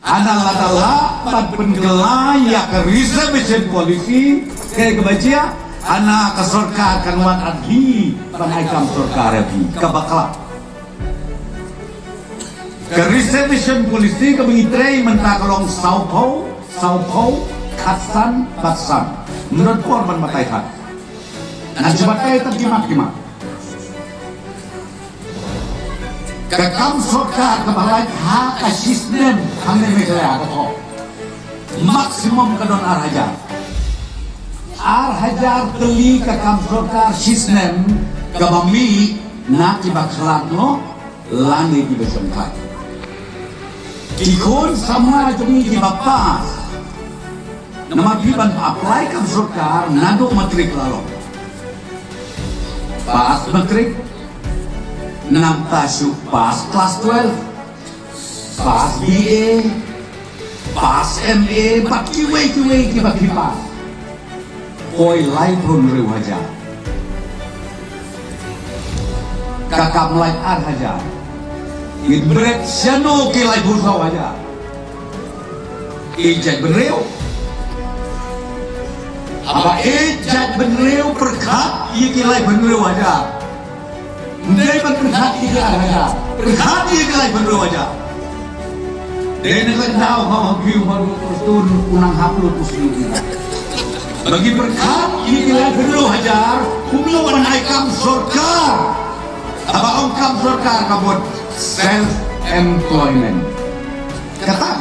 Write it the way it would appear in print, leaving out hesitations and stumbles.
adalah pengelaya ke reservation policy kayak kebaca anak ke surga kanuan adhi panaikam surga rabi kabakla ke reservation policy ke mengitrei mentakalong Sao Paulo Katsan menurut korban mataihan nah sebatai tergimak-gimak kakam surga kebalai hak asisnen hangnya megalaya kok maksimum kedon arhajar teli kakam surga asisnen kebami nak dibaksalan no lani dibesengkai ikon sama jemi dibapas nama biban apply kam surga nado matrik lalu pas matrik enam tasuk pas kelas 12 pas BA pas MA bat kiwe kiba koi lai pun riu hajar kakak mulai ar hajar idbret siano kilai bursau hajar ijat benriu apa ijat benriu perkat iya kilai benriu hajar Dari berhati ke arah, berhati ke lain berwajah. Dari negara tahu bahwa view baru terus turun unang haplu pusing. Bagi berkat ini lain berwajah, kumlo menaikkan surga. Apa ongkam surga kabut self employment. Kata